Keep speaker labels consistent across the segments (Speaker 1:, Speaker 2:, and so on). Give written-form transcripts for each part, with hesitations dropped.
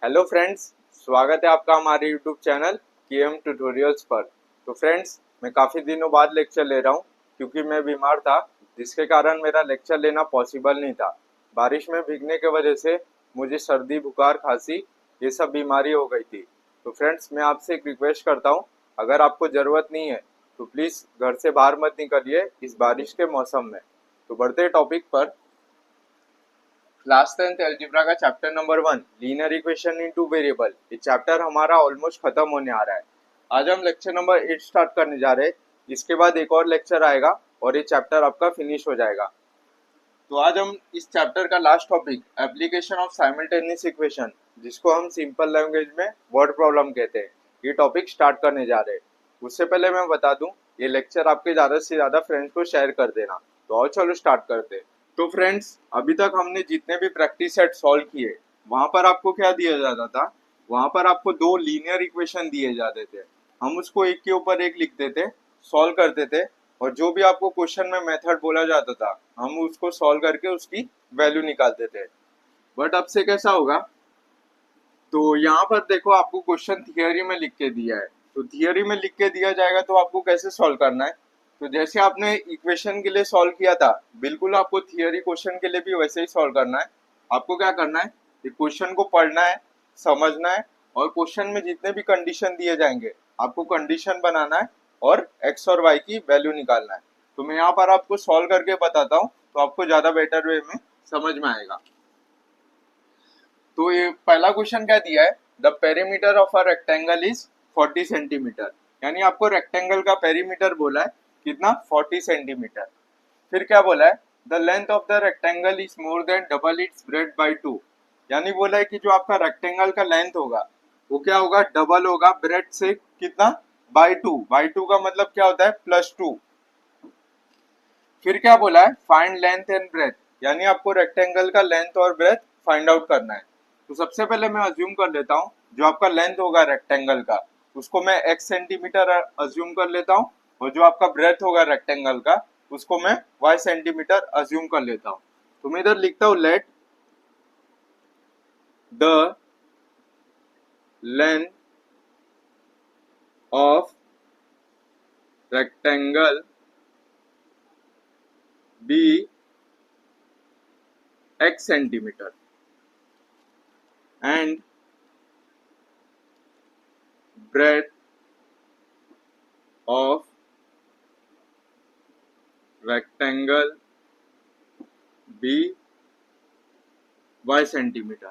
Speaker 1: Hello friends, स्वागत है आपका हमारे यूट्यूब चैनल केएम ट्यूटोरियल्स पर। तो फ्रेंड्स, मैं काफ़ी दिनों बाद लेक्चर ले रहा हूँ क्योंकि मैं बीमार था, जिसके कारण मेरा लेक्चर लेना पॉसिबल नहीं था। बारिश में भीगने की वजह से मुझे सर्दी, बुखार, खांसी ये सब बीमारी हो गई थी। तो फ्रेंड्स, मैं आपसे एक रिक्वेस्ट करता हूँ, अगर आपको ज़रूरत नहीं है तो प्लीज़ घर से बाहर मत निकलिए इस बारिश के मौसम में। तो बढ़ते टॉपिक पर। क्लास 10th अलजेब्रा का chapter number 1 linear equation in two variable, ये चैप्टर हमारा ऑलमोस्ट खत्म होने आ रहा है। आज हम लेक्चर नंबर 8 स्टार्ट करने जा रहे हैं। इसके बाद एक और लेक्चर आएगा और ये चैप्टर आपका फिनिश हो जाएगा। तो आज हम इस चैप्टर का last topic application of simultaneous equation, जिसको हम सिंपल लैंग्वेज में वर्ड प्रॉब्लम कहते हैं, ये टॉपिक स्टार्ट करने जा रहे हैं। उससे पहले मैं बता दूं, ये लेक्चर आपके ज़्यादा से ज़्यादा फ्रेंड्स को शेयर कर देना। तो आओ चलो स्टार्ट करते हैं। तो फ्रेंड्स, अभी तक हमने जितने भी प्रैक्टिस सेट सॉल्व किए, वहां पर आपको क्या दिया जाता था? वहां पर आपको दो लीनियर इक्वेशन दिए जाते थे। हम उसको एक के ऊपर एक लिखते थे, सॉल्व करते थे, और जो भी आपको क्वेश्चन में मेथड बोला जाता था, हम उसको सॉल्व करके उसकी वैल्यू निकालते थे। बट अब से कैसा होगा? तो यहाँ पर देखो, आपको क्वेश्चन थियोरी में लिख के दिया है। तो थियोरी में लिख के दिया जाएगा तो आपको कैसे सॉल्व करना है? तो जैसे आपने इक्वेशन के लिए सॉल्व किया था, बिल्कुल आपको थियोरी क्वेश्चन के लिए भी वैसे ही सॉल्व करना है। आपको क्या करना है? क्वेश्चन को पढ़ना है, समझना है, और क्वेश्चन में जितने भी कंडीशन दिए जाएंगे, आपको कंडीशन बनाना है और एक्स और वाई की वैल्यू निकालना है। तो मैं यहाँ पर आपको सॉल्व करके बताता हूँ, तो आपको ज्यादा बेटर वे में समझ में आएगा। तो ये पहला क्वेश्चन क्या दिया है? The perimeter of a rectangle is 40 centimetre. यानी आपको रेक्टेंगल का पेरीमीटर बोला है कितना? 40 सेंटीमीटर। फिर क्या बोला है? The length of the rectangle is more than double its bread by 2। यानी बोला है कि जो आपका रेक्टेंगल का लेंथ होगा वो क्या होगा? डबल होगा ब्रेड से कितना? बाई 2। बाई 2 का मतलब क्या होता है? +2। फिर क्या बोला है? Find length and breadth. यानी आपको रेक्टेंगल का लेंथ और ब्रेथ फाइंड आउट करना है। तो सबसे पहले मैं अज्यूम कर लेता हूँ, जो आपका लेंथ होगा रेक्टेंगल का, उसको मैं x सेंटीमीटर अज्यूम कर लेता हूँ, और जो आपका ब्रेथ होगा रेक्टेंगल का, उसको मैं y सेंटीमीटर अज्यूम कर लेता हूँ। तो मैं इधर लिखता हूँ, let the length of rectangle be x centimetre and breadth of rectangle b y centimetre.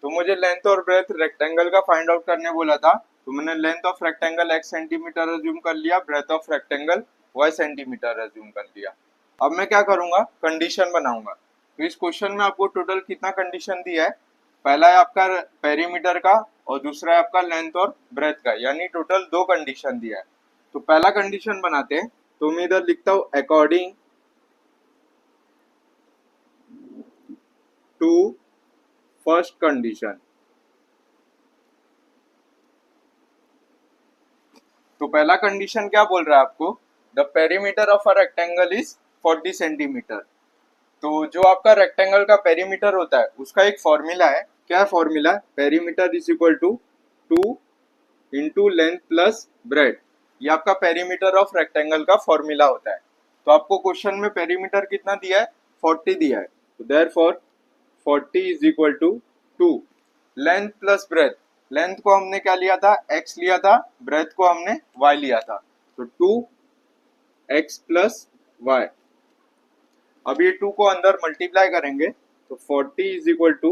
Speaker 1: तो मुझे लेंथ और ब्रेथ रेक्टेंगल का फाइंड आउट करने बोला था, तो मैंने length of rectangle x centimetre assume कर लिया, breadth of rectangle y centimetre assume कर लिया। अब मैं क्या करूंगा? कंडीशन बनाऊंगा। तो इस क्वेश्चन में आपको टोटल कितना कंडीशन दिया है? पहला है आपका पेरीमीटर का, और दूसरा है आपका लेंथ और ब्रेथ का, यानी टोटल दो कंडीशन दिया है। तो पहला कंडीशन बनाते हैं। तो मैं इधर लिखता हूँ, अकॉर्डिंग टू फर्स्ट कंडीशन। तो पहला कंडीशन क्या बोल रहा है आपको? The perimeter of a rectangle is 40 centimetre. तो जो आपका रेक्टेंगल का पेरीमीटर होता है उसका एक फॉर्मूला है। क्या formula? Perimeter is equal to 2 into length plus breadth. ये आपका पेरीमीटर ऑफ रेक्टेंगल का फॉर्मूला होता है। तो आपको क्वेश्चन में पेरीमीटर कितना दिया है? 40 दिया है। तो therefore 40 is equal to 2 length plus breadth. Length को हमने क्या लिया था? x लिया था। ब्रेथ को हमने y लिया था। तो 2x प्लस वाई। अब ये 2 को अंदर मल्टीप्लाई करेंगे तो 40 is equal to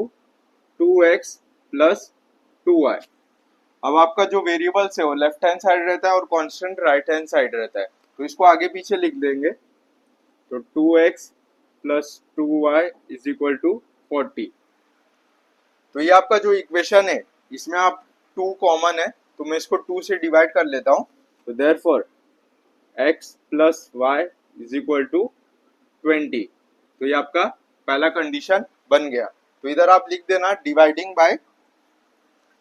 Speaker 1: 2x plus 2y। अब आपका जो वेरिएबल्स है वो लेफ्ट हैंड साइड रहता है और कांस्टेंट राइट हैंड साइड रहता है, तो इसको आगे पीछे लिख देंगे। तो 2x plus 2y is equal to 40। तो ये आपका जो इक्वेशन है, इसमें आप 2 कॉमन है, तो मैं इसको 2 से डिवाइड कर लेता हूँ। तो therefore x plus y is equal to 20। तो ये आपका पहला कंडीशन बन गया। तो इधर आप लिख देना डिवाइडिंग बाय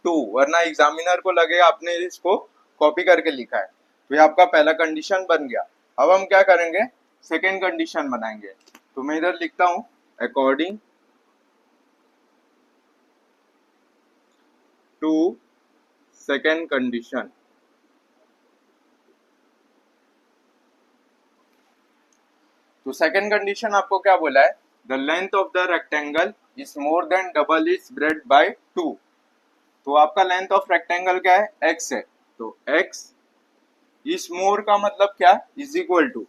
Speaker 1: 2, वरना एग्जामिनर को लगे आपने इसको कॉपी करके लिखा है। तो ये आपका पहला कंडीशन बन गया। अब हम क्या करेंगे? सेकेंड कंडीशन बनाएंगे। तो मैं इधर लिखता हूँ, अकॉर्डिंग टू सेकेंड कंडीशन। तो सेकेंड कंडीशन आपको क्या बोला है, the length of the rectangle is more than double is breadth by 2। तो आपका लेंथ ऑफ रेक्टेंगल क्या है, x है, तो x इज मोर का मतलब क्या, is equal to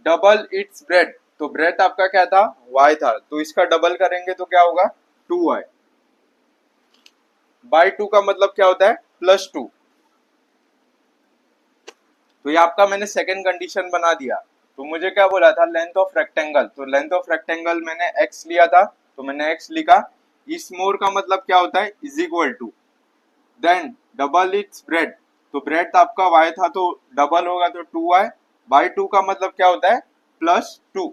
Speaker 1: double its breadth. तो ब्रेड आपका क्या था, y था, तो इसका डबल करेंगे तो क्या होगा 2y, बाय 2 का मतलब क्या होता है प्लस 2। तो ये आपका मैंने सेकेंड कंडीशन बना दिया। तो मुझे क्या बोला था, लेंथ ऑफ रेक्टेंगल, तो लेंथ ऑफ रेक्टेंगल मैंने x लिया था, तो मैंने x लिखा। इस मोर का मतलब क्या होता है, is equal to than double its breadth. तो ब्रेड आपका y था तो डबल होगा तो 2y, बाई 2 का मतलब क्या होता है प्लस 2।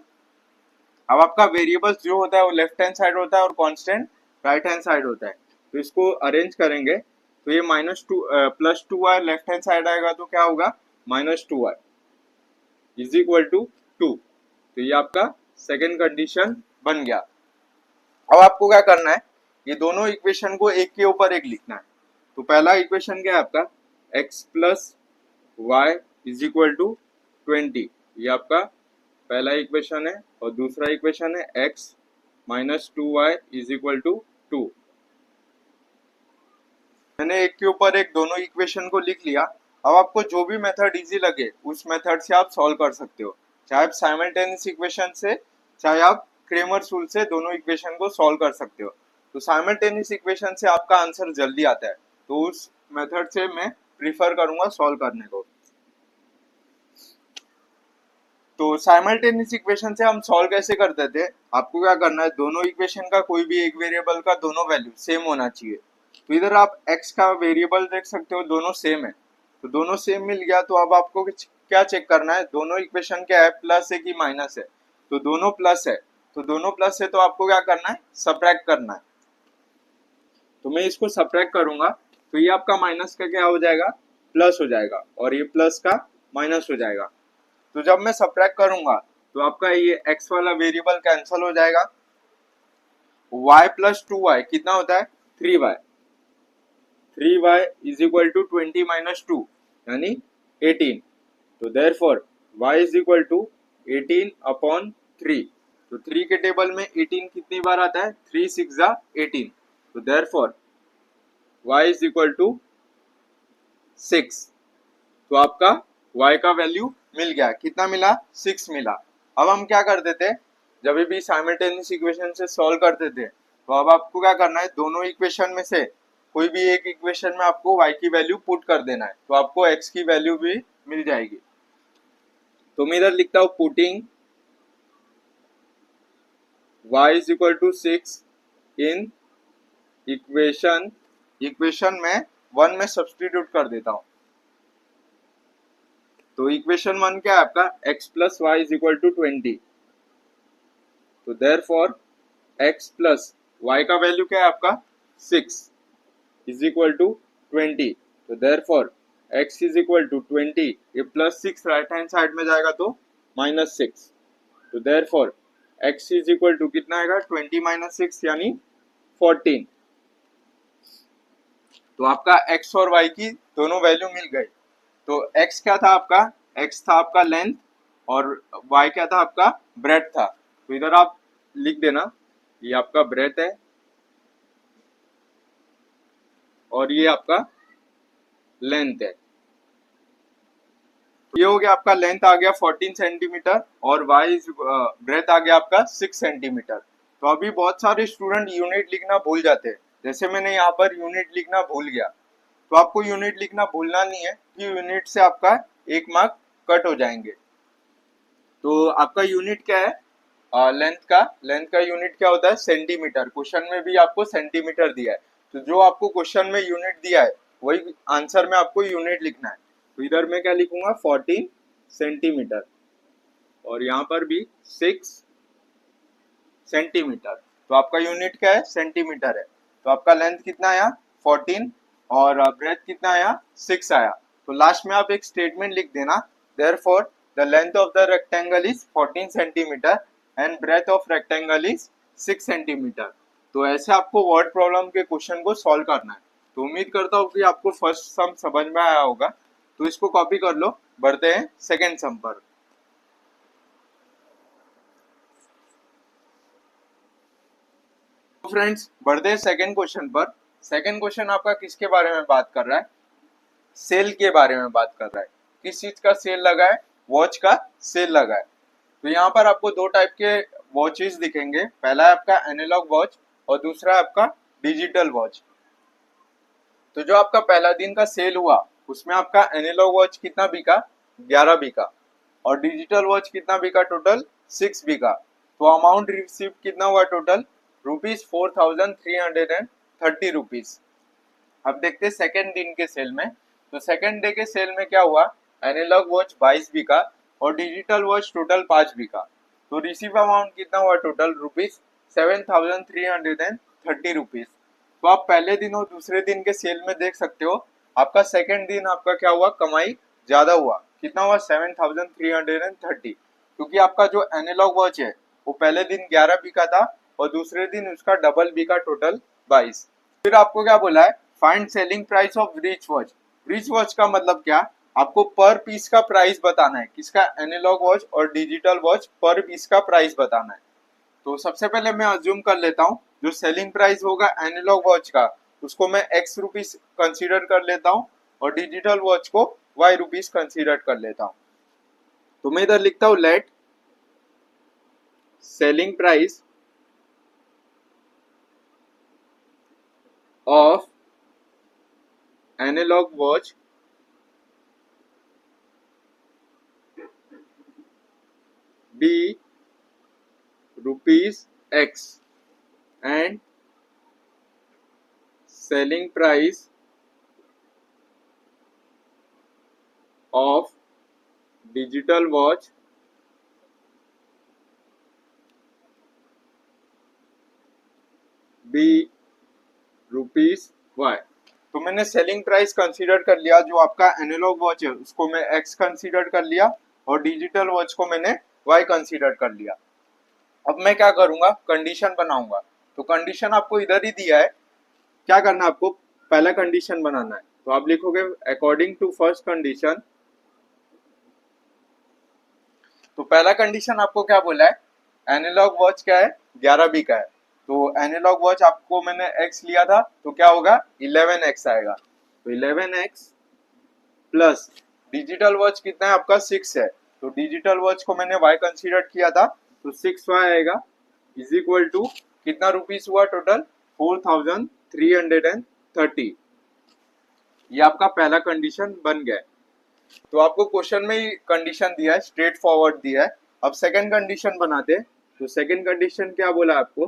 Speaker 1: अब आपका वेरिएबल्स जो होता है वो लेफ्ट हैंड साइड होता है और कांस्टेंट राइट हैंड साइड होता है। तो इसको अरेंज करेंगे तो ये -2 plus 2y left hand side आएगा तो क्या होगा -2y इज इक्वल टू 2। तो ये आपका सेकेंड कंडीशन बन गया। अब आपको क्या करना है, ये दोनों इक्वेशन को एक के ऊपर एक लिखना है। तो पहला इक्वेशन क्या है आपका, x plus y is equal to 20, ये आपका पहला इक्वेशन है। और दूसरा इक्वेशन है x minus 2y is equal to 2। मैंने एक के ऊपर एक दोनों इक्वेशन को लिख लिया। अब आपको जो भी मेथड इजी लगे उस मेथड से आप सॉल्व कर सकते हो, चाहे आप साइमल्टेनियस इक्वेशन से चाहे आप क्रेमर्स रूल से दोनों इक्वेशन को सॉल्व कर सकते हो। तो साइमल्टेनियस इक्वेशन से आपका आंसर जल्दी आता है, तो उस मेथड से मैं प्रीफर करूंगा सॉल्व करने को। तो साइमल्टेनियस इक्वेशन से हम सॉल्व कैसे करते थे, आपको क्या करना है, दोनों इक्वेशन का कोई भी एक वेरिएबल का दोनों वैल्यू सेम होना चाहिए। तो इधर आप x का वेरिएबल देख सकते हो, दोनों सेम है, तो दोनों सेम मिल गया। तो अब आपको क्या चेक करना है, दोनों इक्वेशन क्या है, प्लस है कि माइनस है। तो दोनों प्लस है, तो दोनों प्लस है तो आपको क्या करना है, सब्ट्रैक्ट करना है। तो मैं इसको सब्ट्रैक्ट करूंगा तो ये आपका माइनस का क्या हो जाएगा, प्लस हो जाएगा, और ये प्लस का माइनस हो जाएगा। तो जब मैं सब्ट्रैक्ट करूंगा तो आपका ये x वाला वेरिएबल कैंसिल हो जाएगा। y प्लस 2y कितना होता है 3y, 3y is equal to 20 minus 2 यानी 18। तो therefore y is equal to 18 upon 3। तो 3 के टेबल में 18 कितनी बार आता है, 3 6 जा 18। तो therefore y is equal to 6। तो आपका y का वैल्यू मिल गया, कितना मिला 6 मिला। अब हम क्या करते थे, जब भी साइमल्टेनियस इक्वेशन से सॉल्व करते थे, तो अब आपको क्या करना है, दोनों इक्वेशन में से कोई भी एक इक्वेशन में आपको y की वैल्यू पुट कर देना है, तो आपको x की वैल्यू भी मिल जाएगी। तो मैं इधर लिखता हूँ putting y is equal to 6 in equation में 1 में सब्सटीट्यूट कर देता हूँ। तो इक्वेशन 1 क्या है आपका, x plus y is equal to 20। तो देयरफॉर x प्लस वाई का वैल्यू क्या है आपका 6 इज इक्वल टू 20। तो therefore x is equal to 20, ये प्लस 6 राइट हैंड साइड में जाएगा तो -6। तो therefore x is equal to कितना आएगा, 20 माइनस 6 यानी 14। तो आपका x और y की दोनों वैल्यू मिल गई। तो x क्या था आपका, x था आपका लेंथ और y क्या था आपका ब्रेथ था। तो इधर आप लिख देना, ये आपका ब्रेथ है और ये आपका लेंथ है। ये हो गया आपका, लेंथ आ गया 14 सेंटीमीटर और y ब्रेथ आ गया आपका 6 सेंटीमीटर। तो अभी बहुत सारे स्टूडेंट यूनिट लिखना भूल जाते हैं, जैसे मैंने यहाँ पर यूनिट लिखना भूल गया। तो आपको यूनिट लिखना भूलना नहीं है कि यूनिट से आपका 1 मार्क कट हो जाएंगे। तो आपका यूनिट क्या है, लेंथ का यूनिट क्या होता है सेंटीमीटर। क्वेश्चन में भी आपको सेंटीमीटर दिया है, तो जो आपको क्वेश्चन में यूनिट दिया है वही आंसर में आपको यूनिट लिखना है। तो इधर मैं क्या लिखूंगा 14 सेंटीमीटर और यहाँ पर भी 6 सेंटीमीटर। तो आपका यूनिट क्या है, सेंटीमीटर है। तो आपका लेंथ कितना आया 14 और ब्रेथ कितना आया 6 आया। तो लास्ट में आप एक स्टेटमेंट लिख देना, therefore the length of the rectangle is 14 centimetre and breadth of rectangle is 6 centimetre. तो ऐसे आपको वर्ड प्रॉब्लम के क्वेश्चन को सॉल्व करना है। तो उम्मीद करता हूँ कि आपको फर्स्ट सम समझ में आया होगा। तो इसको कॉपी कर लो, बढ़ते हैं सेकेंड सम पर। फ्रेंड्स, बढ़ते हैं सेकेंड क्वेश्चन पर। सेकेंड क्वेश्चन आपका किसके बारे में बात कर रहा है? सेल के बारे में बात कर रहा है। किस चीज का सेल लगा है? वॉच का सेल लगा है। तो यहाँ पर आपको दो टाइप के वॉचेस दिखेंगे। पहला है आपका एनालॉग वॉच और दूसरा है आपका डिजिटल वॉच। तो जो आपका पहला दिन का सेल हुआ उसमें आपका एनालॉग वॉच कितना बिका? 11 बिका। और डिजिटल वॉच कितना बिका? टोटल 6 बिका। तो अमाउंट रिसीव कितना हुआ टोटल? ₹4330 अब देखते हैं सेकेंड दिन के सेल में। तो सेकेंड डे के सेल में क्या हुआ? एनालॉग वॉच 22 बिका और डिजिटल वॉच टोटल 5 बिका। तो रिसीव अमाउंट कितना हुआ टोटल? ₹7330 तो आप पहले दिन और दूसरे दिन के सेल में देख सकते हो आपका सेकेंड दिन आपका क्या हुआ? कमाई ज्यादा हुआ। कितना हुआ? 7330 क्योंकि आपका जो एनालॉग वॉच है वो पहले दिन 11 बिका था और दूसरे दिन उसका डबल बिका, टोटल 22। फिर आपको क्या बोला है? Find selling price of rich watch. Rich watch का मतलब क्या? आपको पर पीस का प्राइस बताना है। किसका? एनालॉग वॉच और डिजिटल वॉच पर पीस का प्राइस बताना है। तो सबसे पहले मैं अज्यूम कर लेता हूँ जो सेलिंग प्राइस होगा एनालॉग वॉच का उसको मैं x रुपीस कंसीडर कर लेता हूँ और डिजिटल वॉच को y रुपीस कंसीडर कर लेता हूँ। तो मैं इधर लिखता हूँ let selling price of analogue watch be rupees x and selling price of digital watch be rupees y। तो मैंने सेलिंग प्राइस कंसीडर कर लिया, जो आपका एनालॉग वॉच है उसको मैं x कंसीडर कर लिया और डिजिटल वॉच को मैंने y कंसीडर कर लिया। अब मैं क्या करूंगा? कंडीशन बनाऊंगा। तो कंडीशन आपको इधर ही दिया है। क्या करना है आपको? पहला कंडीशन बनाना है। तो आप लिखोगे अकॉर्डिंग टू फर्स्ट कंडीशन। तो पहला कंडीशन आपको क्या बोला है? एनालॉग वॉच क्या है? 11 बी का है। तो एनालॉग वॉच आपको मैंने x लिया था तो क्या होगा? 11x आएगा। तो 11x प्लस डिजिटल वॉच कितना है आपका? 6 है। तो डिजिटल वॉच को मैंने y कंसीडर किया था तो 6y आएगा इज इक्वल टू कितना रुपीस हुआ टोटल? 4330। ये आपका पहला कंडीशन बन गया। तो आपको क्वेश्चन में ही कंडीशन दिया है, स्ट्रेट फॉरवर्ड दिया है। अब सेकंड कंडीशन बनाते हैं। तो सेकंड कंडीशन क्या बोला आपको?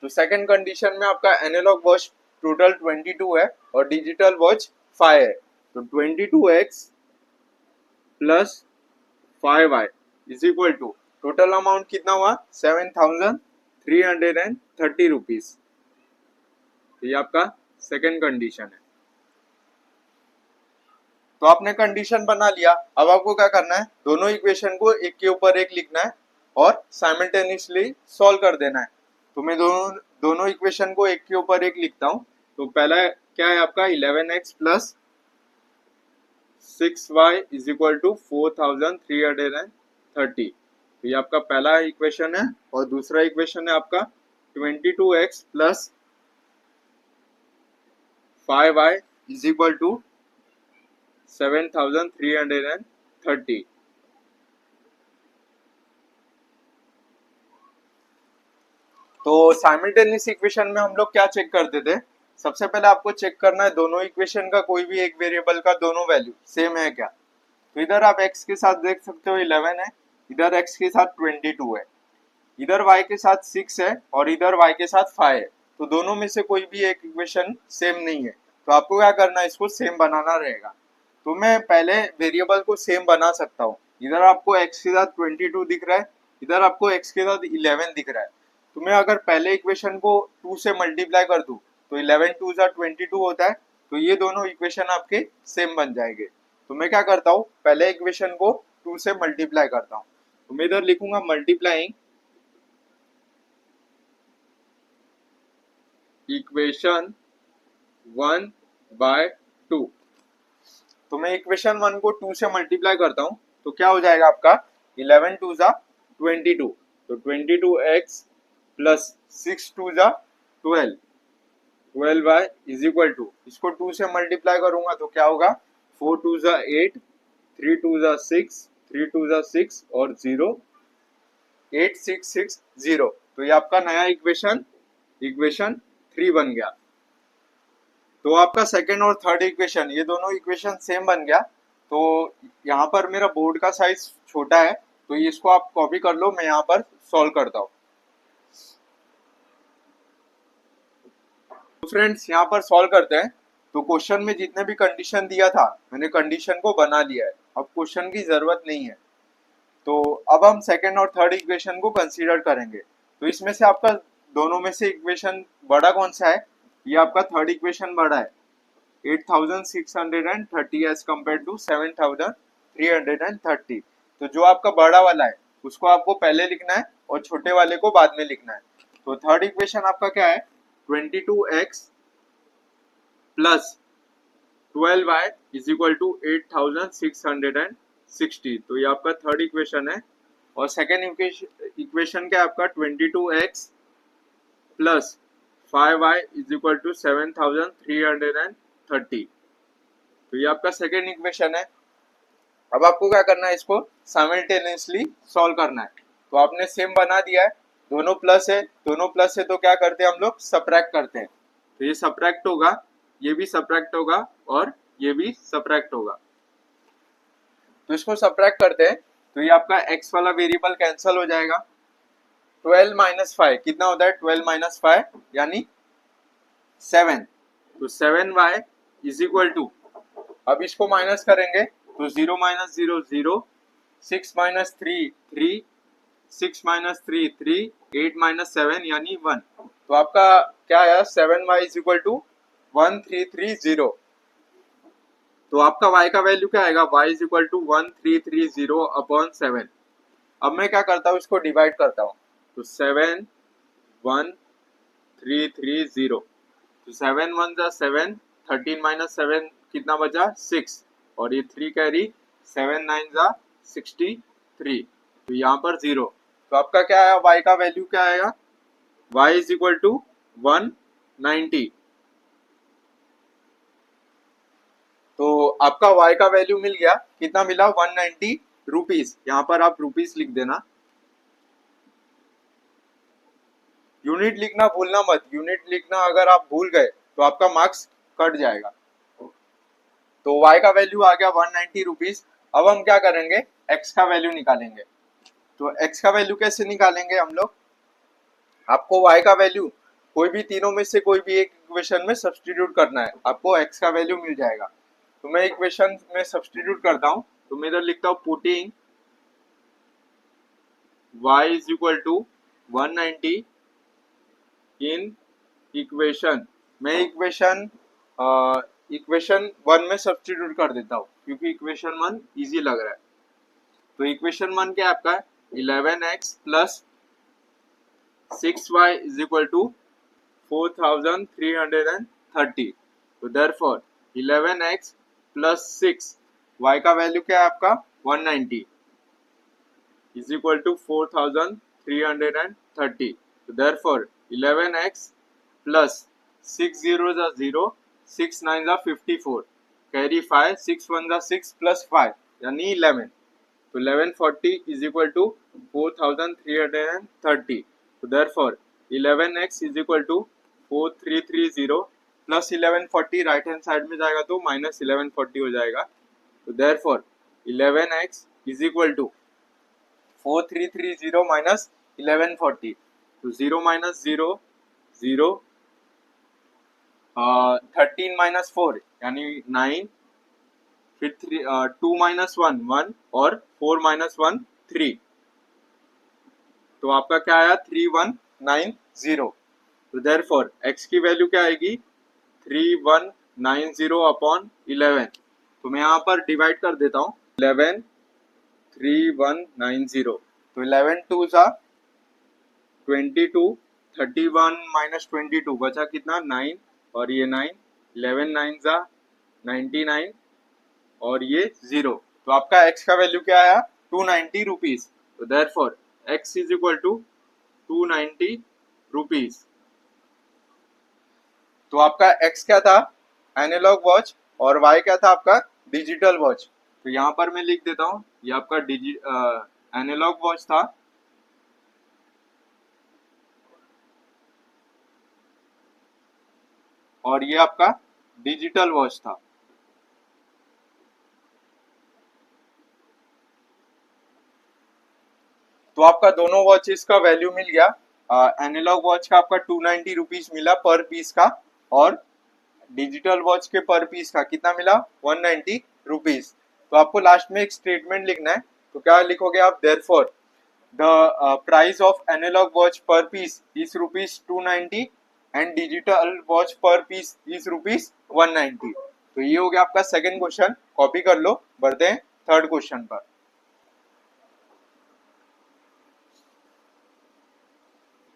Speaker 1: तो सेकंड कंडीशन में आपका एनालॉग वॉच टोटल 22 है और डिजिटल वॉच 5 है। तो 22x plus 5y is equal to total amount कितना हुआ? 7330 रुपीज। ये आपका सेकंड कंडीशन है। तो आपने कंडीशन बना लिया। अब आपको क्या करना है? दोनों इक्वेशन को एक के ऊपर एक लिखना है और साइमल्टेनियसली सॉल्व कर देना है। तो मैं दोनों इक्वेशन को एक के ऊपर एक लिखता हूँ। तो पहला क्या है आपका? 11x plus 6y is equal to 4330। तो ये आपका पहला इक्वेशन है। और दूसरा इक्वेशन है आपका 22x plus 5y is equal to 7330। तो साइमल्टेनियस इक्वेशन में हम लोग क्या चेक करते थे? सबसे पहले आपको चेक करना है दोनों इक्वेशन का कोई भी एक वेरिएबल का दोनों वैल्यू सेम है क्या। तो इधर आप x के साथ देख सकते हो 11 है, इधर x के साथ 22 है, इधर y के साथ 6 है और इधर y के साथ 5 है। तो दोनों में से कोई भी एक इक्वेशन सेम नहीं है। तो आपको क्या करना है? इसको सेम बनाना रहेगा। तो मैं पहले वेरिएबल को सेम बना सकता हूँ। इधर आपको x के साथ 22 दिख रहा है, इधर आपको x के साथ 11 दिख रहा है। तो मैं अगर पहले इक्वेशन को 2 से मल्टीप्लाई कर दूं तो 11 2 जा 22 होता है। तो ये दोनों इक्वेशन आपके सेम बन जाएंगे। तो मैं क्या करता हूँ? पहले इक्वेशन को 2 से मल्टीप्लाई करता हूँ। तो मैं इधर लिखूंगा मल्टीप्लाइंग इक्वेशन 1 बाय 2। तो मैं इक्वेशन 1 को 2 से मल्टीप्लाई करता हूं, तो क्या हो जाएगा आपका 11 टू जा 22, तो 22x प्लस 6 टू जा 12, 12y इज इक्वल टू, इसको 2 से मल्टीप्लाई करूंगा तो क्या होगा 4 टू जा 8, 3 टू जा 6, 3 टू जा 6 और 0, 8660। तो ये आपका नया इक्वेशन इक्वेशन 3 बन गया। तो आपका सेकेंड और थर्ड इक्वेशन, ये दोनों इक्वेशन सेम बन गया। तो यहाँ पर मेरा बोर्ड का साइज छोटा है, तो इसको आप कॉपी कर लो, मैं यहाँ पर सॉल्व करता हूँ। तो फ्रेंड्स यहाँ पर सॉल्व करते हैं। तो क्वेश्चन में जितने भी कंडीशन दिया था मैंने कंडीशन को बना लिया है, अब क्वेश्चन की जरूरत नहीं है। तो अब हम सेकेंड और थर्ड इक्वेशन को कंसीडर करेंगे। तो इसमें से आपका दोनों में से इक्वेशन बड़ा कौन सा है, ये आपका थर्ड इक्वेशन बड़ा है, 8630 एज कम्पेयर टू 7330। तो जो आपका बड़ा वाला है उसको आपको पहले लिखना है और छोटे वाले को बाद में लिखना है। तो थर्ड इक्वेशन आपका क्या है 22x plus 12y is equal to 8660। तो ये आपका थर्ड इक्वेशन है। और सेकेंड इक्वेशन क्या है आपका 22x plus 5y is equal to 7330। तो ये आपका सेकेंड इक्वेशन है। अब आपको क्या करना है, इसको साइमल्टेनियसली सॉल्व करना है। तो आपने सेम बना दिया है, दोनों प्लस है, दोनों प्लस है, तो क्या करते हैं हम लोग सब्ट्रैक्ट करते हैं। तो ये सब्ट्रैक्ट होगा, ये भी सब्ट्रैक्ट होगा और ये भी सब्ट्रैक्ट होगा। तो इसको सब्ट्रैक्ट करते हैं, तो ये आपका x वाला वेरिएबल कैंसिल हो जाएगा। 12 माइनस 5 कितना होता है, 12 माइनस 5 यानी 7। तो 7y इज इक्वल टू, अब इसको माइनस करेंगे तो 0 माइनस 0 0, 6 माइनस 3 3, 6 माइनस 3 3, 8 माइनस 7 यानी 1। तो आपका क्या आया 7y इज इक्वल टू 1330। तो आपका y का वैल्यू क्या आएगा, y is equal to 1330 upon 7। अब मैं क्या करता हूँ, इसको डिवाइड करता हूँ। तो 71330, तो 7 1 जा 7, 13 माइनस 7 कितना बचा 6, और ये 3 कैरी, 7 9 जा 63, तो यहाँ पर 0। तो आपका क्या आया, y का वैल्यू क्या आएगा, y इज इक्वल टू 190। तो आपका y का वैल्यू मिल गया, कितना मिला 190 रुपीज। यहाँ पर आप रुपीज लिख देना, यूनिट लिखना भूलना मत, यूनिट लिखना अगर आप भूल गए तो आपका मार्क्स कट जाएगा। तो y का वैल्यू आ गया 190 रुपीज। अब हम क्या करेंगे, x का वैल्यू निकालेंगे। तो x का वैल्यू कैसे निकालेंगे हम लोग, आपको y का वैल्यू कोई भी तीनों में से कोई भी एक इक्वेशन में सब्स्टिट्यूट करना है, आपको x का वैल्यू मिल जाएगा। तो मैं इक्वेशन में सब्स्टिट्यूट करता हूँ, तो मैं इधर लिखता हूँ putting y is equal to 190 in equation. मैं इक्वेशन 1 में सब्स्टिट्यूट कर देता हूँ क्योंकि इक्वेशन 1 इजी लग रहा है। तो इक्वेशन 1 क्या आपका 11x plus 6y is equal to 4330। तो देयरफॉर 11x प्लस 6, y का वैल्यू क्या है आपका 190 इज इक्वल टू 4330। तो देयरफॉर 11x प्लस 6 0 जा 0, 6 9 जा 54, कैरी 5, 6 1 जा 6 प्लस 5 यानी 11। तो 1140 इज इक्वल टू 4330। तो therefore 11x is equal to 4330 plus 1140 right hand side में जाएगा तो माइनस 1140 हो जाएगा। तो therefore 11x is equal to 4330 minus 1140। तो 0 माइनस 0 0, 13 माइनस 4 यानी 9, फिर 2 माइनस 1 1 और 4 माइनस 1 3। तो आपका क्या आया 3190। तो देयरफॉर x की वैल्यू क्या आएगी 3190 अपॉन 11। तो मैं यहाँ पर डिवाइड कर देता हूँ 11 3190। तो 11 टू सा 22, 31 माइनस 22 बचा कितना 9, और ये 9, 11 9 सा 99, और ये 0। तो आपका x का वैल्यू क्या आया 290 रुपीज। तो therefore x is equal to 290 rupees. तो आपका x क्या था एनालॉग वॉच और y क्या था आपका डिजिटल वॉच। तो यहाँ पर मैं लिख देता हूँ, ये आपका एनालॉग वॉच था और ये आपका डिजिटल वॉच था। तो आपका दोनों वॉचेस का वैल्यू मिल गया। एनालॉग वॉच का आपका 290 रुपीज मिला पर पीस का, और डिजिटल वॉच के पर पीस का कितना मिला 190 रुपीज। तो आपको लास्ट में एक स्टेटमेंट लिखना है। तो क्या लिखोगे आप, therefore the price of analogue watch per piece is rupees 290 and digital watch per piece is rupees 190। तो ये हो गया आपका सेकंड क्वेश्चन, कॉपी कर लो। बढ़ते हैं थर्ड क्वेश्चन पर।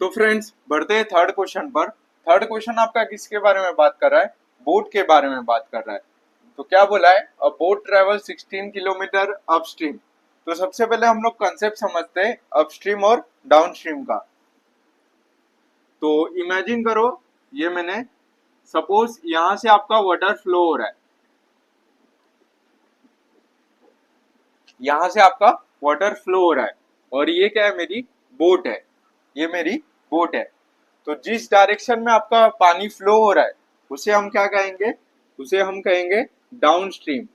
Speaker 1: तो फ्रेंड्स बढ़ते हैं थर्ड क्वेश्चन पर। थर्ड क्वेश्चन आपका किसके बारे में बात कर रहा है, बोट के बारे में बात कर रहा है। तो क्या बोला है, अ बोट ट्रेवल 16 किलोमीटर अपस्ट्रीम। तो सबसे पहले हम लोग कंसेप्ट समझते हैं अपस्ट्रीम और डाउनस्ट्रीम का। तो इमेजिन करो, ये मैंने सपोज यहां से आपका वाटर फ्लो हो रहा है, यहां से आपका वाटर फ्लो हो रहा है, और ये क्या है मेरी बोट है, ये मेरी बोट है। तो जिस डायरेक्शन में आपका पानी फ्लो हो रहा है उसे हम क्या कहेंगे, उसे हम कहेंगे डाउनस्ट्रीम।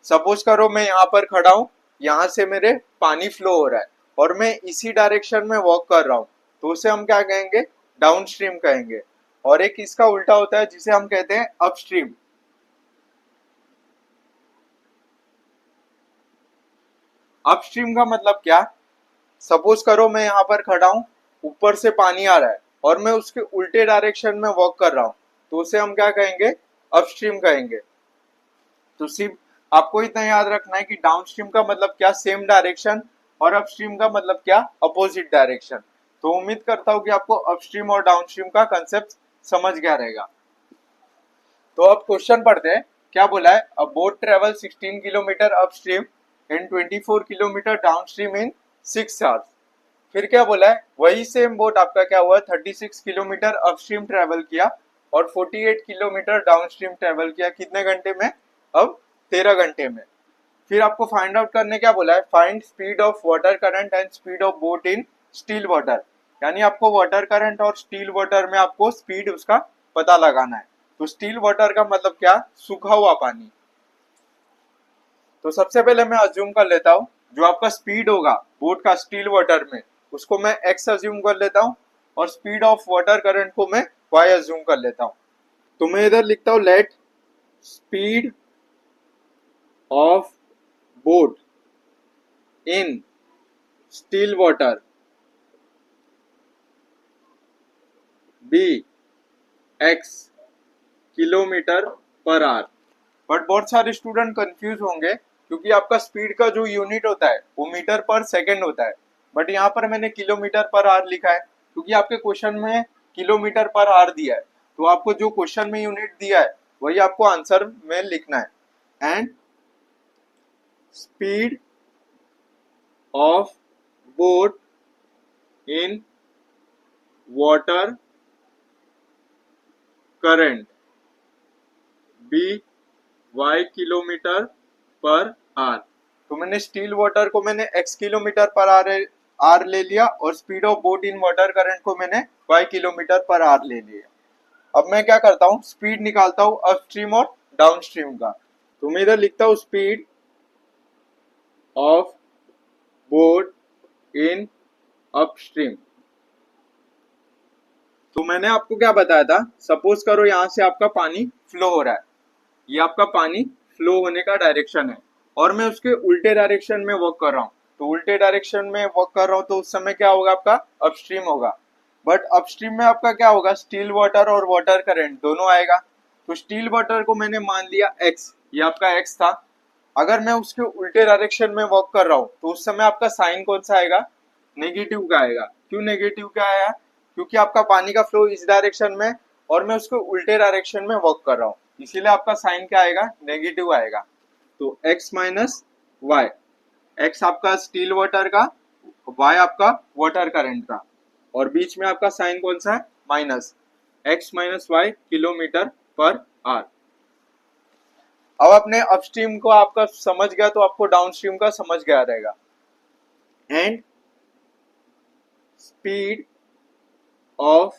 Speaker 1: सपोज करो मैं यहाँ पर खड़ा हूं, यहाँ से मेरे पानी फ्लो हो रहा है और मैं इसी डायरेक्शन में वॉक कर रहा हूं, तो उसे हम क्या कहेंगे डाउनस्ट्रीम कहेंगे। और एक इसका उल्टा होता है जिसे हम कहते हैं अपस्ट्रीम। अपस्ट्रीम का मतलब क्या, सपोज करो मैं यहाँ पर खड़ा हूँ, ऊपर से पानी आ रहा है और मैं उसके उल्टे डायरेक्शन में वॉक कर रहा हूँ, तो उसे हम क्या कहेंगे अपस्ट्रीम कहेंगे। तो सिर्फ आपको इतना याद रखना है कि डाउनस्ट्रीम का मतलब क्या सेम डायरेक्शन, और अपस्ट्रीम का मतलब क्या अपोजिट डायरेक्शन। तो उम्मीद करता हूँ कि आपको अपस्ट्रीम और डाउनस्ट्रीम का कंसेप्ट समझ गया रहेगा। तो अब क्वेश्चन पढ़ते हैं। क्या बोला है, अ boat travel 16 kilometre upstream and 24 kilometre downstream in 6 hours. फिर क्या बोला है, वही सेम बोट आपका क्या हुआ 36 किलोमीटर अपस्ट्रीम ट्रेवल किया और 48 किलोमीटर डाउनस्ट्रीम ट्रेवल किया, कितने घंटे में, अब 13 घंटे में। फिर आपको फाइंड आउट करने क्या बोला है, find speed of water current and speed of boat in still water. यानी आपको वाटर करंट और स्टील वाटर में आपको स्पीड उसका पता लगाना है। तो स्टील वाटर का मतलब क्या, सूखा हुआ पानी। तो सबसे पहले मैं अज्यूम कर लेता हूँ जो आपका स्पीड होगा बोट का स्टील वाटर में, उसको मैं x अज्यूम कर लेता हूँ, और स्पीड ऑफ वाटर करंट को मैं y अज्यूम कर लेता हूँ। तो मैं इधर लिखता हूँ let speed of boat in still water be x kilometre per hour. But बहुत सारे स्टूडेंट कंफ्यूज होंगे क्योंकि आपका स्पीड का जो यूनिट होता है वो मीटर पर सेकंड होता है, बट यहाँ पर मैंने किलोमीटर पर आवर लिखा है क्योंकि आपके क्वेश्चन में किलोमीटर पर आवर दिया है। तो आपको जो क्वेश्चन में यूनिट दिया है वही आपको आंसर में लिखना है। And speed of boat in water current be y kilometre per hour. तो मैंने स्टील वाटर को मैंने x किलोमीटर पर आर ले लिया और speed of boat in water current को मैंने y किलोमीटर पर आर ले लिया। अब मैं क्या करता हूँ, स्पीड निकालता हूँ अपस्ट्रीम और डाउनस्ट्रीम का। तो मैं इधर लिखता हूँ speed of boat in upstream. तो मैंने आपको क्या बताया था, सपोज करो यहां से आपका पानी फ्लो हो रहा है, ये आपका पानी फ्लो होने का डायरेक्शन है और मैं उसके उल्टे डायरेक्शन में वर्क कर रहा हूँ। तो उल्टे डायरेक्शन में वर्क कर रहा हूँ तो उस समय क्या होगा, आपका अपस्ट्रीम होगा। बट अपस्ट्रीम में आपका क्या होगा, स्टील वाटर और वाटर करंट दोनों आएगा। तो स्टील वाटर को मैंने मान लिया x, ये आपका x था, अगर मैं उसके उल्टे डायरेक्शन में वॉक कर रहा हूँ तो उस समय आपका साइन कौन सा आएगा, नेगेटिव का आएगा। क्यों नेगेटिव का आया, क्योंकि आपका पानी का फ्लो इस डायरेक्शन में और मैं उसको उल्टे डायरेक्शन में वॉक कर रहा हूँ, इसीलिए आपका साइन क्या आएगा, नेगेटिव आएगा। तो x माइनस वाई, एक्स आपका स्टील वाटर का, वाई आपका वाटर करंट का, और बीच में आपका साइन कौन सा है, minus, x minus y kilometre per hour. अब अपने अपस्ट्रीम को आपका समझ गया तो आपको डाउनस्ट्रीम का समझ गया रहेगा। And speed of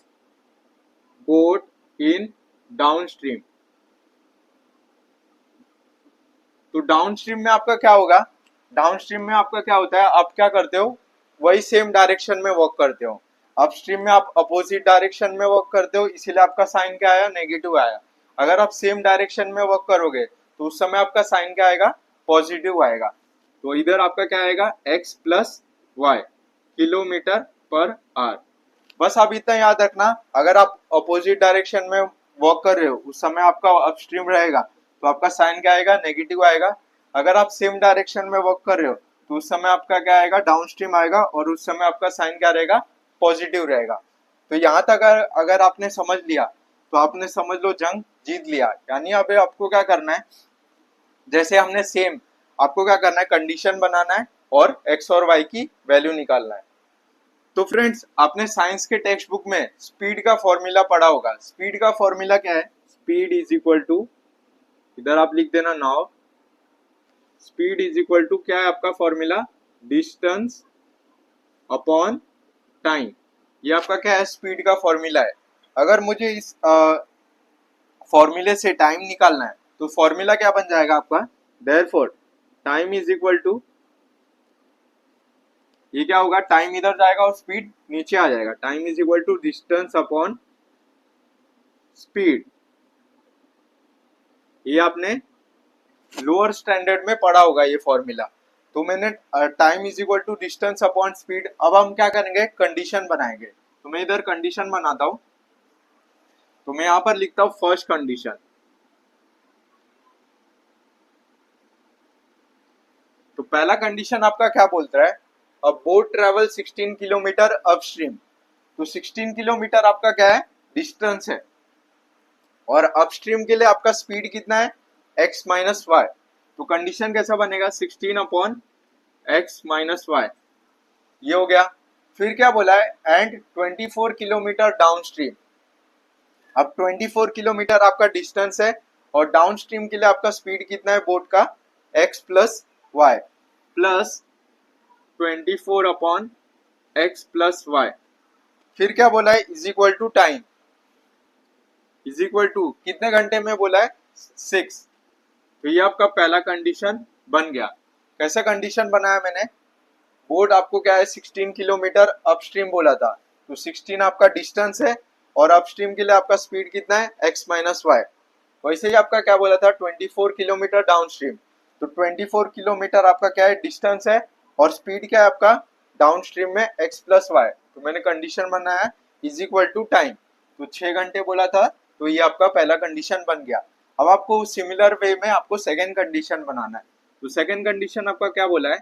Speaker 1: boat in downstream, तो डाउनस्ट्रीम में आपका क्या होगा, डाउनस्ट्रीम में आपका क्या होता है, आप क्या करते हो, वही सेम डायरेक्शन में वॉक करते हो। अपस्ट्रीम में आप अपोजिट डायरेक्शन में वॉक करते हो, इसीलिए आपका साइन क्या आया, नेगेटिव आया। अगर आप सेम डायरेक्शन में वॉक करोगे तो उस समय आपका साइन क्या आएगा, पॉजिटिव आएगा। तो इधर आपका क्या आएगा, x plus y kilometre per hour. बस आप इतना याद रखना, अगर आप अपोजिट डायरेक्शन में वॉक कर रहे हो उस समय आपका अपस्ट्रीम रहेगा तो आपका साइन क्या आएगा, नेगेटिव आएगा। अगर आप सेम डायरेक्शन में वॉक कर रहे हो तो उस समय आपका क्या आएगा, डाउनस्ट्रीम आएगा, और उस समय आपका साइन क्या रहेगा, पॉजिटिव रहेगा। तो यहाँ तक अगर आपने समझ लिया तो आपने समझ लो जंग जीत लिया। यानी अभी आपको क्या करना है, जैसे हमने सेम, आपको क्या करना है, कंडीशन बनाना है और एक्स और वाई की वैल्यू निकालना है। तो फ्रेंड्स, आपने साइंस के टेक्स्ट बुक में स्पीड का फॉर्मूला पढ़ा होगा। स्पीड का फॉर्मूला क्या है, स्पीड इज इक्वल टू, इधर आप लिख देना now, speed is equal to क्या है आपका फॉर्मूला, डिस्टेंस अपॉन टाइम। ये आपका क्या है, स्पीड का फॉर्मूला है। अगर मुझे इस फॉर्मूले से टाइम निकालना है तो फॉर्मूला क्या बन जाएगा आपका, therefore time is equal to, ये क्या होगा, टाइम इधर जाएगा और स्पीड नीचे आ जाएगा। Time is equal to distance upon speed. ये आपने लोअर स्टैंडर्ड में पढ़ा होगा ये फॉर्मूला। तो मैंने time is equal to distance upon speed, अब हम क्या करेंगे, कंडीशन बनाएंगे। तो मैं इधर कंडीशन बनाता हूं, तो मैं यहां पर लिखता हूं फर्स्ट कंडीशन। तो पहला कंडीशन आपका क्या बोलता है, अ बोट ट्रेवल 16 किलोमीटर अपस्ट्रीम। तो 16 किलोमीटर आपका क्या है, डिस्टेंस है, और अपस्ट्रीम के लिए आपका स्पीड कितना है, x माइनस वाई। तो कंडीशन कैसा बनेगा, 16 अपॉन x माइनस वाई, ये हो गया। फिर क्या बोला है, एंड 24 किलोमीटर डाउनस्ट्रीम। अब 24 किलोमीटर आपका डिस्टेंस है और डाउनस्ट्रीम के लिए आपका स्पीड कितना है बोट का, x plus y, plus 24 upon x plus y. फिर क्या बोला है, is equal to time, is equal to कितने घंटे में बोला है, 6। तो ये आपका पहला कंडीशन बन गया। कैसा कंडीशन बनाया मैंने, बोट आपको क्या है, 16 किलोमीटर अपस्ट्रीम बोला था, तो 16 आपका डिस्टेंस है और अपस्ट्रीम के लिए आपका स्पीड कितना है, x माइनस वाई। वैसे ही आपका क्या बोला था, 24 किलोमीटर डाउनस्ट्रीम। तो 24 किलोमीटर आपका क्या है, डिस्टेंस है, और स्पीड क्या है आपका डाउनस्ट्रीम में, x प्लस वाई। तो मैंने कंडीशन बनाया इज इक्वल टू टाइम, तो 6 घंटे बोला था, तो ये आपका पहला कंडीशन बन गया। अब आपको सिमिलर वे में आपको सेकेंड कंडीशन बनाना है। तो सेकेंड कंडीशन आपका क्या बोला है,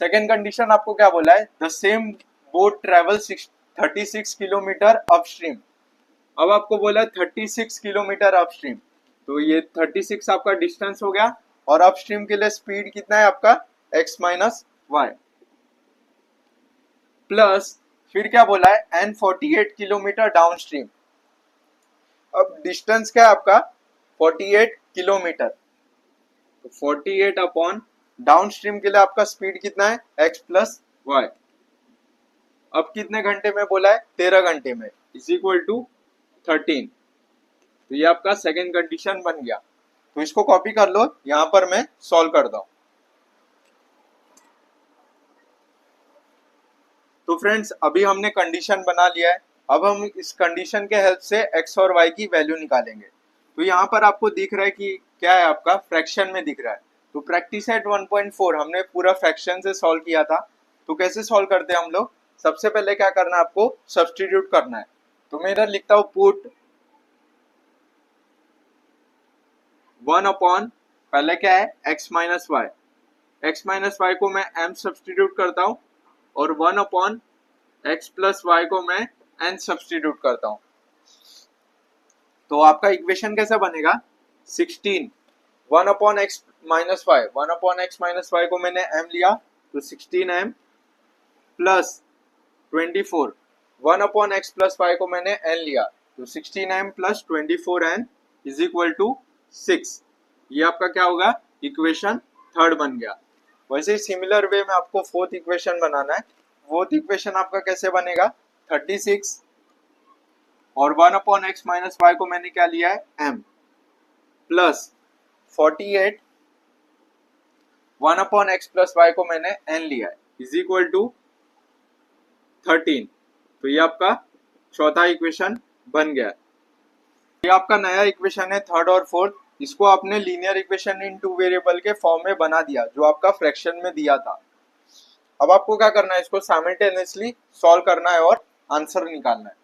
Speaker 1: सेकेंड कंडीशन आपको क्या बोला है, the same boat travel 36 kilometre upstream. अब आपको बोला है 36 किलोमीटर अपस्ट्रीम, तो ये 36 आपका डिस्टेंस हो गया, और अपस्ट्रीम के लिए स्पीड कितना है आपका, x माइनस वाई, प्लस फिर क्या बोला है, एन 48 किलोमीटर डाउनस्ट्रीम। अब डिस्टेंस क्या है आपका, 48 किलोमीटर, तो 48 अपॉन डाउनस्ट्रीम के लिए आपका स्पीड कितना है, x प्लस वाई। अब कितने घंटे में बोला है, 13 घंटे में, इज इक्वल टू 13। तो ये आपका सेकेंड कंडीशन बन गया। तो इसको कॉपी कर लो, यहां पर मैं सॉल्व करता हूं। तो फ्रेंड्स, अभी हमने कंडीशन बना लिया है। अब हम इस कंडीशन के हेल्प से x और y की वैल्यू निकालेंगे। तो यहाँ पर आपको दिख रहा है कि क्या है, आपका फ्रैक्शन में दिख रहा है। तो प्रैक्टिस एट 1.4 हमने पूरा फ्रैक्शन से सॉल्व किया था। तो कैसे सॉल्व करते हैं हम लोग, सबसे पहले क्या करना है, आपको सब्सटीट्यूट करना है। तो मैं इधर लिखता हूँ पुट 1 अपॉन पहले क्या है x minus y, x minus y को मैं m सब्सटीट्यूट करता हूँ और 1 अपॉन x प्लस वाई को मैं n सब्सटीट्यूट करता हूँ। तो आपका इक्वेशन कैसा बनेगा 16 1 upon x minus y, 1 upon x minus y को मैंने m लिया तो 16m plus 24, 1 upon x plus y को मैंने n लिया तो 16m plus 24n is equal to 6। ये आपका क्या होगा इक्वेशन थर्ड बन गया। वैसे ही सिमिलर वे में आपको फोर्थ इक्वेशन बनाना है। फोर्थ इक्वेशन आपका कैसे बनेगा 36 और 1 अपॉन एक्स माइनस वाई को मैंने क्या लिया है m plus 48 1 upon x plus y को मैंने n लिया है इज इक्वल टू 13। तो ये आपका चौथा इक्वेशन बन गया। ये आपका नया इक्वेशन है थर्ड और फोर्थ। इसको आपने linear equation in two variable के फॉर्म में बना दिया जो आपका फ्रैक्शन में दिया था। अब आपको क्या करना है इसको साइमल्टेनियसली सॉल्व करना है और आंसर निकालना है।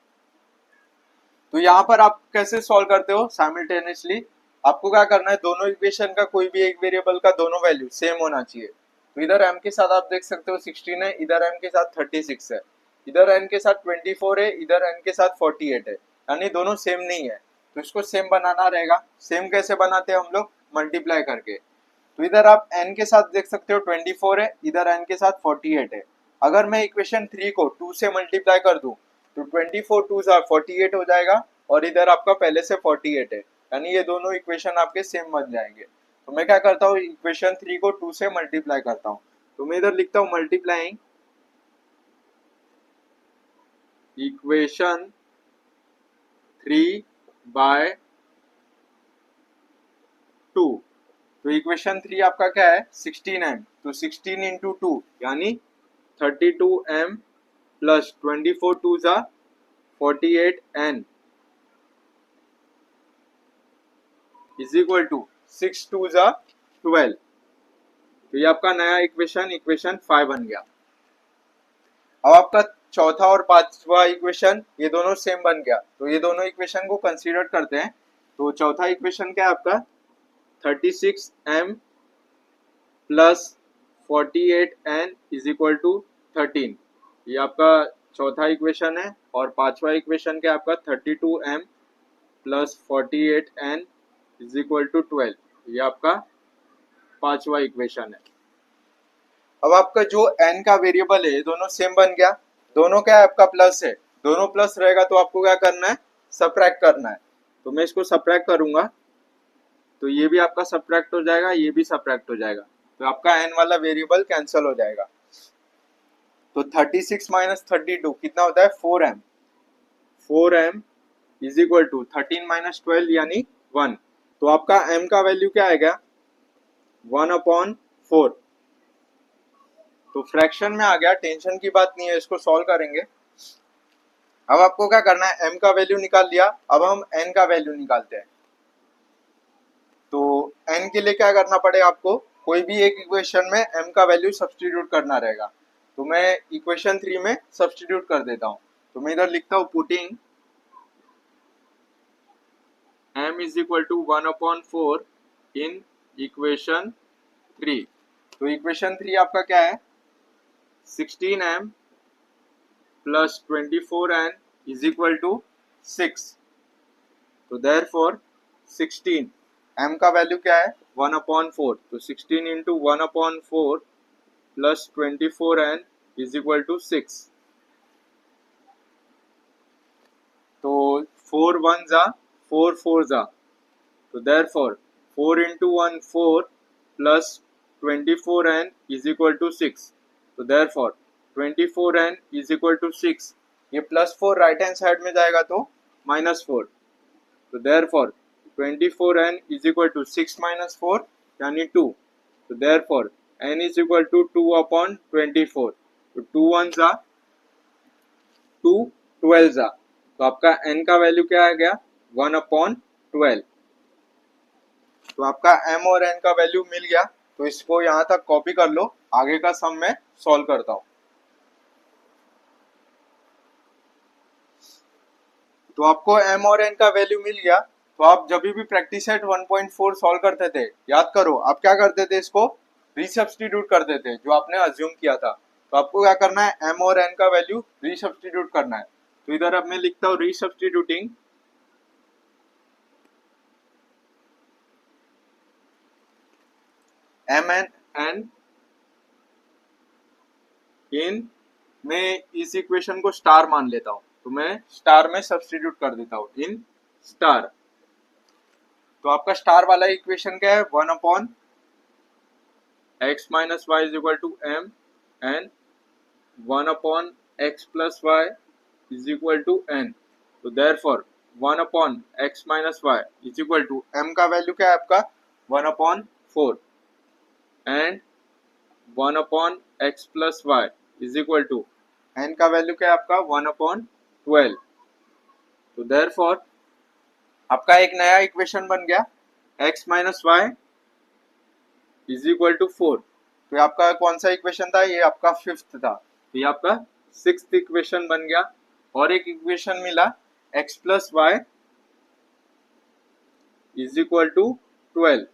Speaker 1: तो यहाँ पर आप कैसे सॉल्व करते हो साइमल्टेनियसली, आपको क्या करना है दोनों इक्वेशन का कोई भी एक वेरिएबल का दोनों वैल्यू सेम होना चाहिए। तो इधर m के साथ आप देख सकते हो 16 है, इधर m के साथ 36 है, इधर n के साथ 24 है, इधर n के साथ 48 है, यानी दोनों सेम नहीं है। तो इसको सेम बनाना रहेगा। सेम कैसे बनाते हैं हम लोग मल्टीप्लाई करके। तो इधर आप n के साथ देख सकते हो 24 है, इधर n के साथ 48 है। अगर मैं इक्वेशन 3 को 2 से मल्टीप्लाई कर दूं तो 24 2 48 हो जाएगा और इधर आपका पहले से 48 है, यानी ये दोनों इक्वेशन आपके सेम बन जाएंगे। तो मैं क्या करता हूँ इक्वेशन 3 को 2 से मल्टीप्लाई करता हूँ। तो मैं इधर लिखता हूँ मल्टीप्लाइंग इक्वेशन 3 बाय 2। तो इक्वेशन 3 आपका क्या है 16m, तो 16 इंटू 2 यानी 32m प्लस 24 2 जा 48n इज इक्वल टू 6 2 जा 12। तो ये आपका नया इक्वेशन 5 बन गया। अब आपका चौथा और पांचवा इक्वेशन ये दोनों सेम बन गया। तो ये दोनों इक्वेशन को कंसीडर करते हैं। तो चौथा इक्वेशन क्या है आपका 36m plus 48n is equal to 13। ये आपका चौथा इक्वेशन है। और पांचवा इक्वेशन क्या आपका 32m plus 48n is equal to 12। ये आपका पांचवा इक्वेशन है। अब आपका जो n का वेरिएबल है दोनों सेम बन गया। दोनों क्या है आपका प्लस है, दोनों प्लस रहेगा तो आपको क्या करना है सबट्रैक्ट करना है। तो मैं इसको सबट्रैक्ट करूंगा तो ये भी आपका सबट्रैक्ट हो जाएगा, ये भी सबट्रैक्ट हो जाएगा, तो आपका n वाला वेरिएबल कैंसिल हो जाएगा। तो 36 माइनस 32 कितना होता है 4m। 4m is equal to 13 minus 12 यानी 1। तो आपका m का वैल्यू क्या आएगा 1 अपॉन 4। तो फ्रैक्शन में आ गया, टेंशन की बात नहीं है, इसको सॉल्व करेंगे। अब आपको क्या करना है m का वैल्यू निकाल लिया, अब हम n का वैल्यू निकालते हैं। तो n के लिए क्या करना पड़ेगा आपको कोई भी एक इक्वेशन में m का वैल्यू सब्स्टिट्यूट करना रहेगा। तो मैं इक्वेशन 3 में सब्स्टिट्यूट कर देता हूँ। तो मैं इधर लिखता हूँ putting m is equal to 1 upon 4 in equation 3। तो इक्वेशन 3 आपका क्या है 16m plus 24n is equal to 6। तो देयरफॉर 16 m का वैल्यू क्या है 1 अपॉन 4। तो 16 into 1 upon 4 plus 24n is equal to 6। तो 4 1 जा 4 4 जा, तो therefore 4 into 1 4 plus 24n is equal to 6। तो therefore 24n is equal to 6। ये प्लस 4 राइट हैंड साइड में जाएगा तो माइनस 4। तो therefore 24n is equal to 6 minus 4 यानी 2। तो therefore n is equal to 2 upon 24। तो 2 1 जा 2 12 जा, तो आपका n का वैल्यू क्या आ गया 1 अपॉन 12। तो आपका m और n का वैल्यू मिल गया। तो इसको यहाँ तक कॉपी कर लो, आगे का सम मैं सॉल्व करता हूँ। तो आपको m और n का वैल्यू मिल गया। तो आप जब भी प्रैक्टिस सेट 1.4 सॉल्व करते थे, याद करो आप क्या करते थे, इसको रीसब्स्टिट्यूट करते थे जो आपने अज्यूम किया था। तो आपको क्या करना है, m और n का वैल्यू रीसब्स्टिट्यूट करना है। तो इधर अब मैं लिखता हूँ रीसब्स्टिट्यूटिंग m and n इन, मैं इस इक्वेशन को स्टार मान लेता हूँ, तो मैं स्टार में सब्स्टिट्यूट कर देता हूँ इन स्टार। तो आपका स्टार वाला इक्वेशन क्या है, 1 upon x minus y is equal to m and 1 upon x plus y is equal to n। तो therefore 1 upon x minus y is equal to m का वैल्यू क्या है आपका 1 upon 4 and 1 upon x plus y is equal to n का value क्या है आपका 1 upon 12। तो देयरफॉर आपका एक नया इक्वेशन बन गया x minus y is equal to 4। तो ये आपका कौन सा इक्वेशन था, ये आपका फिफ्थ था, तो ये आपका सिक्स्थ इक्वेशन बन गया। और एक इक्वेशन मिला x plus y is equal to 12।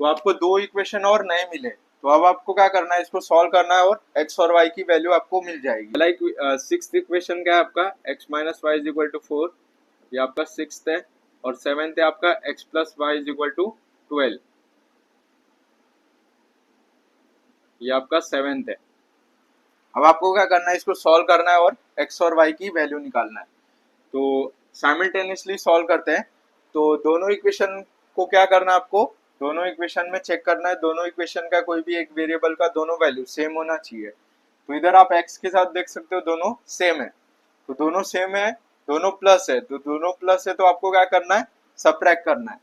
Speaker 1: तो आपको दो इक्वेशन और नए मिले। तो अब आपको क्या करना है, इसको सॉल्व करना है और x और y की वैल्यू आपको मिल जाएगी। लाइक सिक्स्थ इक्वेशन क्या है आपका x minus y is equal to 4, ये आपका सिक्स्थ है। और सेवेंथ है आपका x plus y is equal to 12, ये आपका सेवेंथ है। अब आपको क्या करना है, इसको सॉल्व करना है और x और y की वैल्यू निकालना है। तो साइमल्टेनियसली सॉल्व करते हैं। तो दोनों इक्वेशन को क्या करना है, आपको दोनों इक्वेशन में चेक करना है, दोनों इक्वेशन का कोई भी एक वेरिएबल का दोनों वैल्यू सेम होना चाहिए। तो इधर आप x के साथ देख सकते हो दोनों सेम है, तो दोनों सेम है, दोनों प्लस है, तो दोनों प्लस है तो आपको क्या करना है, सब्ट्रैक्ट करना है।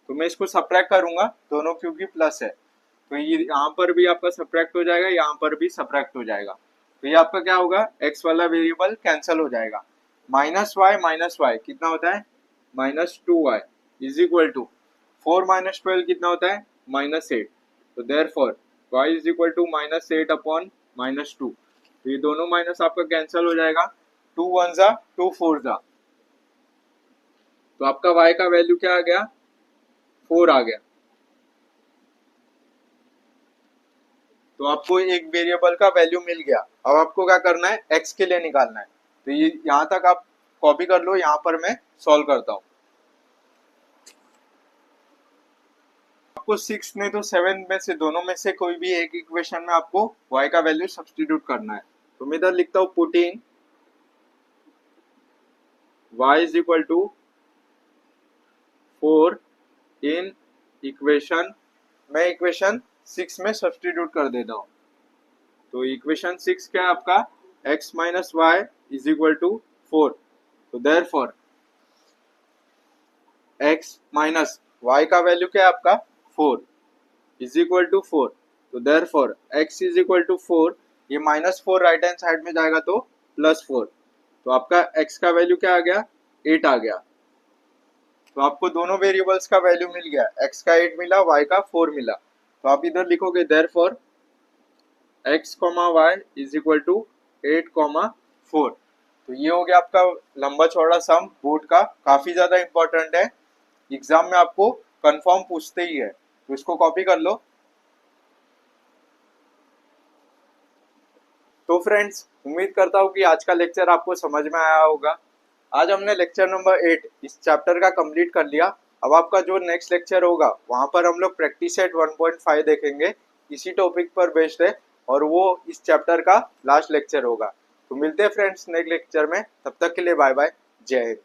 Speaker 1: तो मैं इसको सब्ट्रैक्ट करूंगा दोनों क्योंकि प्लस है, तो ये यहाँ पर भी आपका सब्ट्रैक्ट हो जाएगा, यहाँ पर भी सब्ट्रैक्ट हो जाएगा। तो ये आपका क्या होगा, x वाला वेरिएबल कैंसिल हो जाएगा। माइनस वाई कितना होता है, -2y is equal to 4 minus 12 कितना होता है, -8। तो therefore y is equal to -8 upon -2। तो ये दोनों माइनस आपका कैंसिल हो जाएगा, 2 1 जा 2 4 जा। तो आपका y का वैल्यू क्या आ गया, 4 आ गया। तो आपको एक वेरिएबल का वैल्यू मिल गया। अब आपको क्या करना है, x के लिए निकालना है। तो ये यहाँ तक आप कॉपी कर लो, यहाँ पर मैं सॉल्व करता हूँ। आपको 6 नहीं तो 7 में से दोनों में से कोई भी एक इक्वेशन में आपको y का वैल्यू सब्स्टिट्यूट करना है। तो मैं इधर लिखता हूँ put in y is equal to 4 in equation, मैं इक्वेशन 6 में सब्स्टिट्यूट कर देता हूँ। तो इक्वेशन 6 क्या है आपका, x minus y is equal to 4। तो देयरफॉर x माइनस y का वैल्यू क्या है आपका 4 इज इक्वल टू 4। तो therefore x is equal to 4, ये -4 राइट हैंड साइड में जाएगा तो +4। तो आपका x का वैल्यू क्या आ गया, 8 आ गया। तो आपको दोनों वेरिएबल्स का वैल्यू मिल गया, x का 8 मिला, y का 4 मिला। तो आप इधर लिखोगे therefore x, y is equal to 8, 4। तो ये हो गया आपका लंबा चौड़ा सम बोर्ड का, काफी ज्यादा इंपॉर्टेंट है, एग्जाम में आपको कंफर्म पूछते ही है। तो इसको कॉपी कर लो। तो फ्रेंड्स, उम्मीद करता हूँ कि आज का लेक्चर आपको समझ में आया होगा। आज हमने लेक्चर नंबर 8 इस चैप्टर का कंप्लीट कर लिया। अब आपका जो नेक्स्ट लेक्चर होगा वहां पर हम लोग प्रैक्टिस सेट 1.5 देखेंगे, इसी टॉपिक पर बेस्ड है, और वो इस चैप्टर का लास्ट लेक्चर होगा। तो मिलते हैं फ्रेंड्स नेक्स्ट लेक्चर में, तब तक के लिए बाय बाय, जय हिंद।